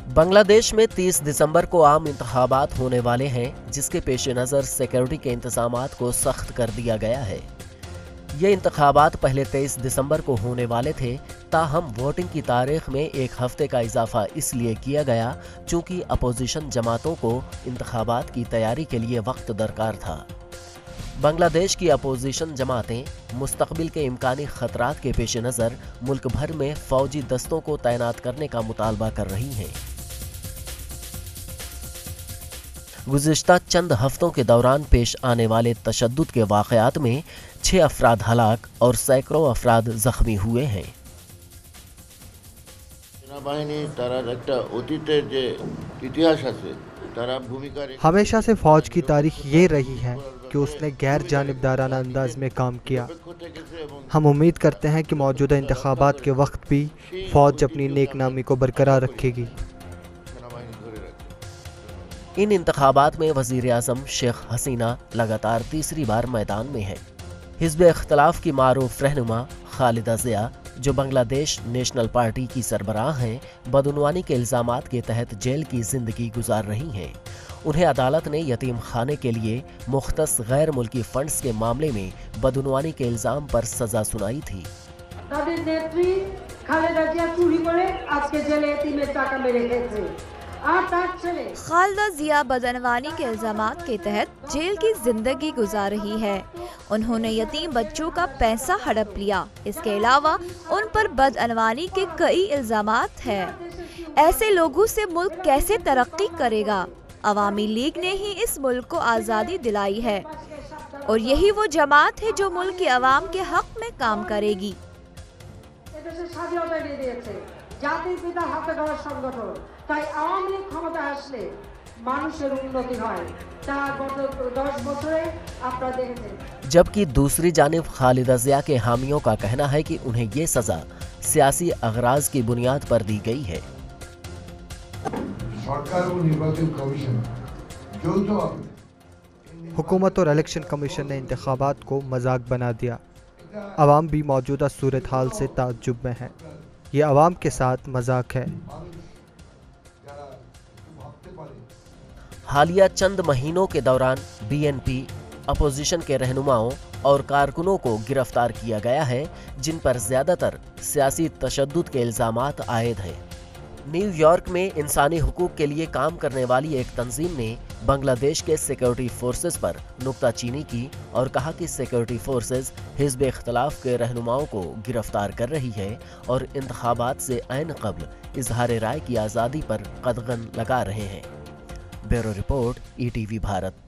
बांग्लादेश में 30 दिसंबर को आम इंतखाबात होने वाले हैं, जिसके पेश नज़र सिक्योरिटी के इंतजामात को सख्त कर दिया गया है। ये इंतखाबात पहले 23 दिसंबर को होने वाले थे, ताहम वोटिंग की तारीख में एक हफ्ते का इजाफा इसलिए किया गया चूंकि अपोजिशन जमातों को इंतखाबात की तैयारी के लिए वक्त दरकार था। बांग्लादेश की अपोजिशन जमातें मुस्तकबिल के इम्कानी खतरात के पेश नज़र मुल्क भर में फौजी दस्तों को तैनात करने का मुतालबा कर रही हैं। गुज़िश्ता चंद हफ्तों के दौरान पेश आने वाले तशद्दुद के वाक़यात में 6 अफराद हलाक और सैकड़ों अफराद जख्मी हुए हैं। हमेशा से फौज की तारीख ये रही है कि उसने गैर जानिबदाराना अंदाज में काम किया। हम उम्मीद करते हैं कि मौजूदा इंतखाबात के वक्त भी फौज अपनी नेकनामी को बरकरार रखेगी। इन इंतखाबात में वज़ीर आज़म शेख हसीना लगातार तीसरी बार मैदान में है। हिज़्ब इख्तिलाफ की मारूफ रहनुमा खालिदा ज़िया, जो बांग्लादेश नेशनल पार्टी की सरबराह हैं, बदउनवानी के इल्ज़ामात के तहत जेल की जिंदगी गुजार रही हैं। उन्हें अदालत ने यतीम खाने के लिए मुख्तस गैर मुल्की फंड्स के मामले में बदउनवानी के इल्ज़ाम पर सजा सुनाई थी। खालिदा ज़िया बदअनवानी के इल्ज़ामात के तहत जेल की जिंदगी गुजार रही है। उन्होंने यतीम बच्चों का पैसा हड़प लिया। इसके अलावा उन पर बदअनवानी के कई इल्ज़ामात हैं। ऐसे लोगों से मुल्क कैसे तरक्की करेगा? अवामी लीग ने ही इस मुल्क को आज़ादी दिलाई है और यही वो जमात है जो मुल्क के अवाम के हक में काम करेगी। জাতির পিতা হাতে গড়া সংগঠন, তাই আওয়ামী লীগ ক্ষমতা আসলে মানুষের উন্নতি হয়, তা গত 10 বছরে আপনারা দেখেছেন। जबकि दूसरी जानिब खालिदा ज़िया के हामियों का कहना है कि उन्हें ये सजा सियासी अगराज की बुनियाद पर दी गई है। हुकूमत और इलेक्शन कमीशन ने इंतखाबात को मजाक बना दिया। अवाम भी मौजूदा सूरत हाल से ताज्जुब में है। ये अवाम के साथ मजाक है। हालिया चंद महीनों के दौरान BNP अपोजिशन के रहनुमाओं और कारकुनों को गिरफ्तार किया गया है, जिन पर ज्यादातर सियासी तशद्दुद के इल्जामात आयद हैं। न्यूयॉर्क में इंसानी हुकूक के लिए काम करने वाली एक तंजीम ने बांग्लादेश के सिक्योरिटी फोर्सेस पर नुक्ताचीनी की और कहा कि सिक्योरिटी फोर्सेस हिज़्ब इख्तिलाफ के रहनुमाओं को गिरफ्तार कर रही है और इंतखाबात से ऐन क़ब्ल इजहार राय की आज़ादी पर कदगन लगा रहे हैं। Bureau report ETV Bharat.